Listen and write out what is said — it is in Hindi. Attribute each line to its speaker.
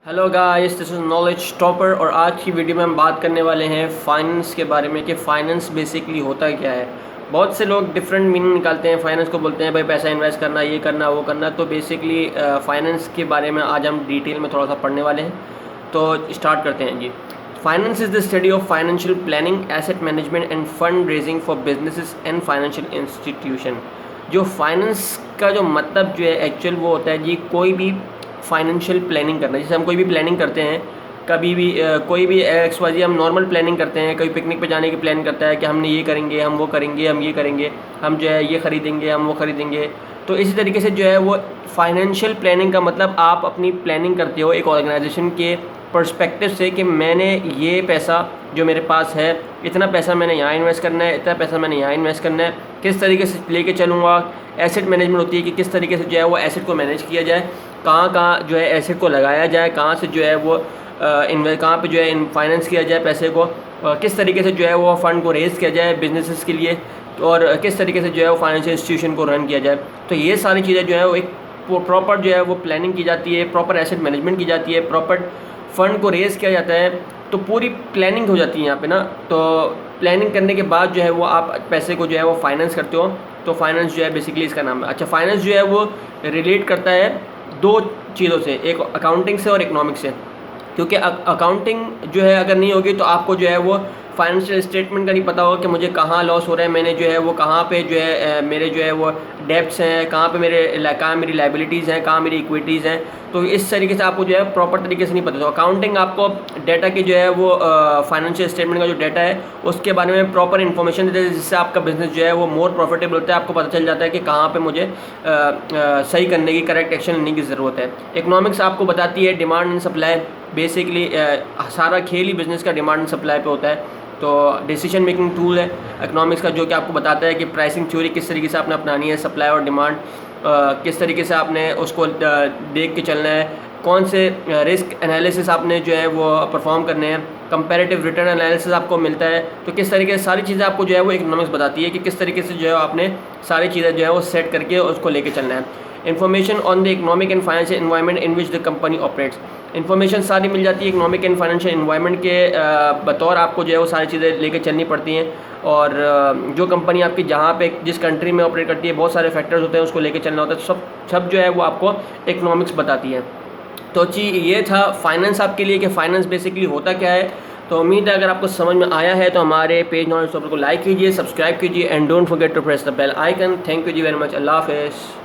Speaker 1: Hello guys, this is knowledge topper और आज की वीडियो में हम बात करने वाले हैं फाइनेंस के बारे में कि फ़ाइनेंस बेसिकली होता क्या है। बहुत से लोग डिफरेंट मीनिंग निकालते हैं फाइनेंस को, बोलते हैं भाई पैसा इन्वेस्ट करना, ये करना, वो करना। तो बेसिकली फाइनेंस के बारे में आज हम डिटेल में थोड़ा सा पढ़ने वाले हैं। तो स्टार्ट करते हैं जी। Finance is the study of financial planning, asset management and fund raising for businesses and financial institution. जो फाइनेंस का जो मतलब जो है एक्चुअल वो होता है जी, कोई भी फाइनेंशियल प्लानिंग करना। जैसे हम कोई भी प्लानिंग करते हैं, कभी भी कोई भी XYZ हम नॉर्मल प्लानिंग करते हैं, कभी पिकनिक पे जाने की प्लान करता है कि हमने ये करेंगे, हम वो करेंगे, हम ये करेंगे, हम जो है ये ख़रीदेंगे, हम वो ख़रीदेंगे। तो इसी तरीके से जो है वो फाइनेंशियल प्लानिंग का मतलब आप अपनी प्लानिंग करते हो एक ऑर्गेनाइजेशन के पर्सपेक्टिव से कि मैंने ये पैसा जो मेरे पास है, इतना पैसा मैंने यहाँ इन्वेस्ट करना है, इतना पैसा मैंने यहाँ इन्वेस्ट करना है, किस तरीके से लेके चलूँगा। एसेट मैनेजमेंट होती है कि किस तरीके से जो है वो एसेट को मैनेज किया जाए, कहाँ कहाँ जो है एसेट को लगाया जाए, कहाँ से जो है वो कहाँ पे जो है इन फाइनेंस किया जाए पैसे को, किस तरीके से जो है वो फ़ंड को रेज़ किया जाए बिजनेसेस के लिए, और किस तरीके से जो है वो फाइनेंशियल इंस्टीट्यूशन को रन किया जाए। तो ये सारी चीज़ें जो है वो एक प्रॉपर जो है वो प्लानिंग की जाती है, प्रॉपर एसेट मैनेजमेंट की जाती है, प्रॉपर फ़ंड को रेज़ किया जाता है। तो पूरी प्लानिंग हो जाती है यहाँ पे ना। तो प्लानिंग करने के बाद जो है वो आप पैसे को जो है वो फाइनेंस करते हो। तो फाइनेंस जो है बेसिकली इसका नाम है। अच्छा, फाइनेंस जो है वो रिलेट करता है दो चीज़ों से, एक अकाउंटिंग से और इकोनॉमिक्स से। क्योंकि अकाउंटिंग जो है अगर नहीं होगी तो आपको जो है वो फाइनेंशियल स्टेटमेंट का नहीं पता होगा कि मुझे कहाँ लॉस हो रहा है, मैंने जो है वो कहाँ पे जो है मेरे जो है वो डेब्ट्स हैं, कहाँ पे कहाँ मेरी लाइबिलिटीज़ हैं, कहाँ मेरी इक्विटीज़ हैं। तो इस तरीके से आपको जो है प्रॉपर तरीके से नहीं पता। तो अकाउंटिंग आपको डाटा की जो है वो फाइनेंशियल स्टेटमेंट का जो डाटा है उसके बारे में प्रॉपर इन्फॉर्मेशन देते हैं, जिससे आपका बिजनेस जो है वो मोर प्रॉफिटेबल होता है। आपको पता चल जाता है कि कहाँ पे मुझे सही करने की, करेक्ट एक्शन लेने की ज़रूरत है। इकोनॉमिक्स आपको बताती है डिमांड एंड सप्लाई। बेसिकली सारा खेल ही बिज़नेस का डिमांड एंड सप्लाई पे होता है। तो डिसीजन मेकिंग टूल है इकोनॉमिक्स का, जो कि आपको बताता है कि प्राइसिंग थ्योरी किस तरीके से आपने अपनानी है, सप्लाई और डिमांड किस तरीके से आपने उसको देख के चलना है, कौन से रिस्क एनालिसिस आपने जो है वो परफॉर्म करने हैं, कंपैरेटिव रिटर्न एनालिसिस आपको मिलता है। तो किस तरीके से सारी चीज़ें आपको जो है वो इकोनॉमिक्स बताती है कि किस तरीके से जो है आपने सारी चीज़ें जो है वो सेट करके उसको लेके चलना है। Information on the economic and financial environment in which the company operates. Information सारी मिल जाती है इकोनॉमिक एंड फाइनेंशियल एनवायरनमेंट के बतौर। आपको जो है वो सारी चीज़ें लेके चलनी पड़ती हैं। और जो कंपनी आपकी जहाँ पे जिस कंट्री में ऑपरेट करती है, बहुत सारे फैक्टर्स होते हैं, उसको लेके चलना होता है। तो सब जो है वो आपको इकोनॉमिक्स बताती है। तो जी, ये था फाइनेंस आपके लिए कि फ़ाइनेंस बेसिकली होता क्या है। तो उम्मीद है अगर आपको समझ में आया है तो हमारे पेज नॉलेज टॉपर को लाइक कीजिए, सब्सक्राइब कीजिए and don't forget to press the bell icon. Thank you जी वेरी मच। अल्लाह हाफ़िज़।